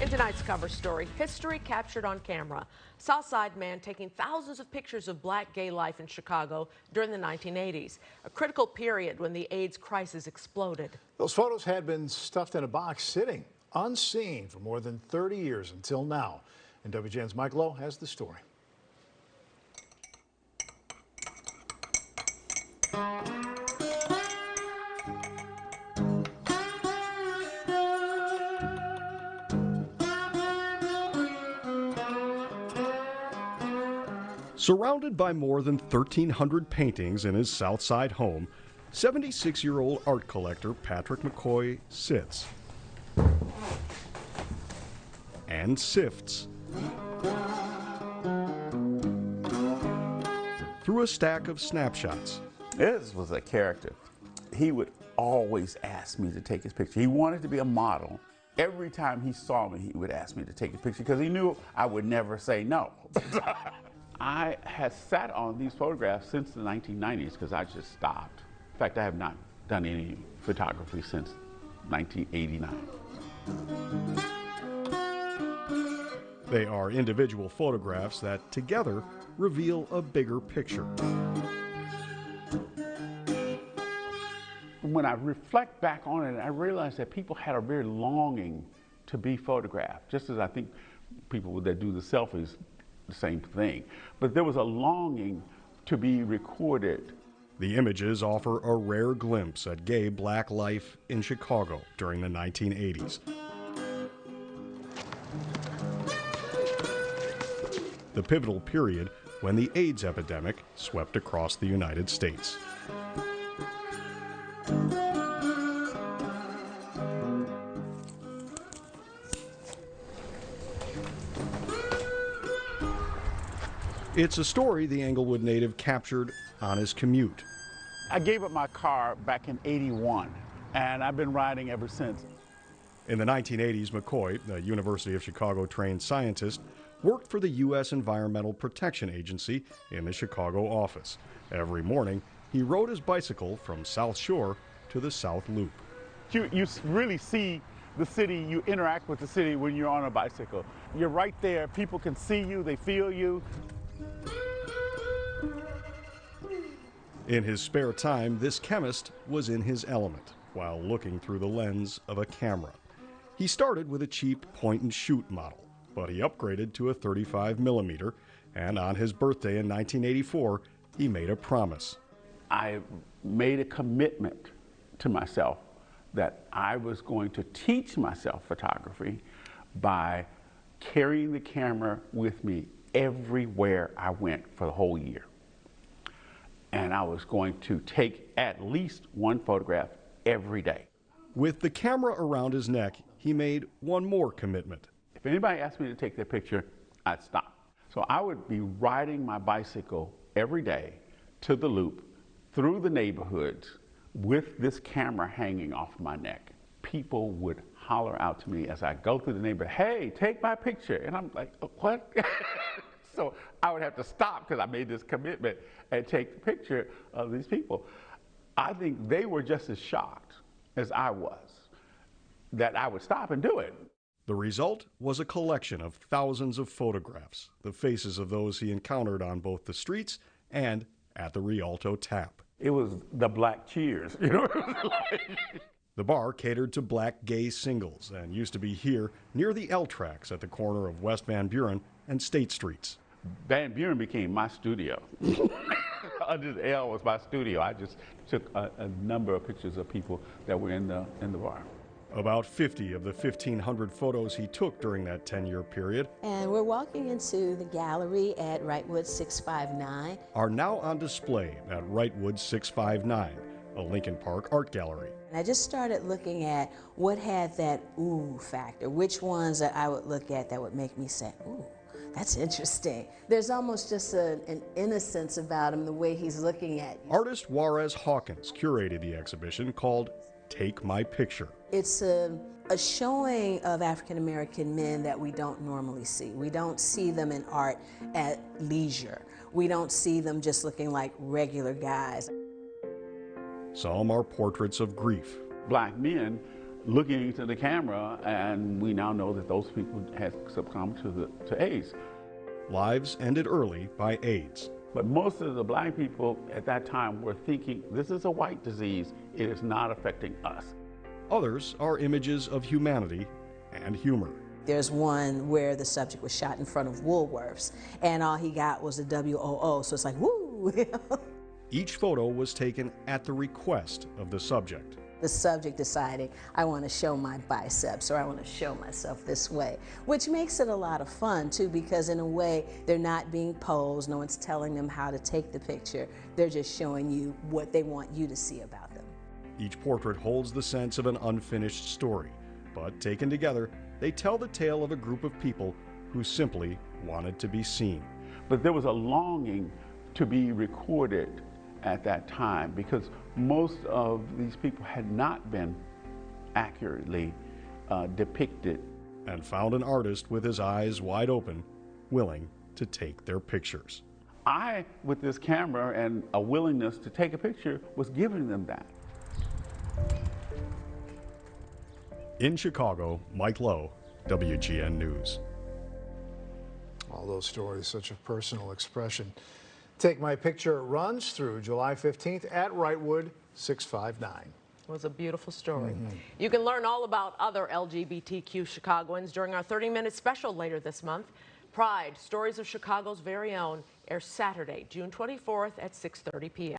In tonight's cover story, history captured on camera. Southside man taking thousands of pictures of black gay life in Chicago during the 1980s, a critical period when the AIDS crisis exploded. Those photos had been stuffed in a box sitting unseen for more than 30 years until now. And WGN's Mike Lowe has the story. Surrounded by more than 1,300 paintings in his Southside home, 76-year-old art collector Patrick McCoy sits and sifts through a stack of snapshots. This was a character. He would always ask me to take his picture. He wanted to be a model. Every time he saw me, he would ask me to take a picture because he knew I would never say no. I had sat on these photographs since the 1990s because I just stopped. In fact, I have not done any photography since 1989. They are individual photographs that together reveal a bigger picture. When I reflect back on it, I realized that people had a very longing to be photographed, just as I think people that do the selfies, the same thing. But there was a longing to be recorded. The images offer a rare glimpse at gay black life in Chicago during the 1980s. The pivotal period when the AIDS epidemic swept across the United States. It's a story the Englewood native captured on his commute. I gave up my car back in '81, and I've been riding ever since. In the 1980s, McCoy, a University of Chicago trained scientist, worked for the U.S. Environmental Protection Agency in the Chicago office. Every morning, he rode his bicycle from South Shore to the South Loop. You really see the city, you interact with the city when you're on a bicycle. You're right there, people can see you, they feel you. In his spare time, this chemist was in his element while looking through the lens of a camera. He started with a cheap point-and-shoot model, but he upgraded to a 35mm, and on his birthday in 1984, he made a promise. I made a commitment to myself that I was going to teach myself photography by carrying the camera with me everywhere I went for the whole year. And I was going to take at least one photograph every day. With the camera around his neck, he made one more commitment. If anybody asked me to take their picture, I'd stop. So I would be riding my bicycle every day to the Loop, through the neighborhoods, with this camera hanging off my neck. People would holler out to me as I go through the neighborhood, "Hey, take my picture." And I'm like, "What?" So I would have to stop because I made this commitment and take the picture of these people. I think they were just as shocked as I was that I would stop and do it. The result was a collection of thousands of photographs, the faces of those he encountered on both the streets and at the Rialto Tap. It was the Black Cheers, you know? The bar catered to black gay singles and used to be here near the L tracks at the corner of West Van Buren and State Streets. Van Buren became my studio. Under the L was my studio. I just took a number of pictures of people that were in the bar. About 50 of the 1,500 photos he took during that 10-year period, and we're walking into the gallery at Wrightwood 659, are now on display at Wrightwood 659, a Lincoln Park art gallery. And I just started looking at what had that ooh factor, which ones that I would look at that would make me say, ooh, that's interesting. There's almost just an innocence about him, the way he's looking at you. Artist Juarez Hawkins curated the exhibition called Take My Picture. It's a showing of African-American men that we don't normally see. We don't see them in art at leisure. We don't see them just looking like regular guys. Some are portraits of grief. Black men looking into the camera, and we now know that those people had succumbed to AIDS. Lives ended early by AIDS. But most of the black people at that time were thinking, this is a white disease, it is not affecting us. Others are images of humanity and humor. There's one where the subject was shot in front of Woolworths, and all he got was a WOO, so it's like, woo! Each photo was taken at the request of the subject. The subject deciding, I want to show my biceps, or I want to show myself this way, which makes it a lot of fun too, because in a way they're not being posed, no one's telling them how to take the picture, they're just showing you what they want you to see about them. Each portrait holds the sense of an unfinished story, but taken together, they tell the tale of a group of people who simply wanted to be seen. But there was a longing to be recorded at that time, because most of these people had not been accurately depicted. And found an artist with his eyes wide open, willing to take their pictures. I, with this camera and a willingness to take a picture, was giving them that. In Chicago, Mike Lowe, WGN News. All those stories, such a personal expression. Take My Picture runs through July 15th at Wrightwood 659. It was a beautiful story. You can learn all about other LGBTQ Chicagoans during our 30-minute special later this month. Pride, Stories of Chicago's Very Own, airs Saturday, June 24th at 6:30 p.m.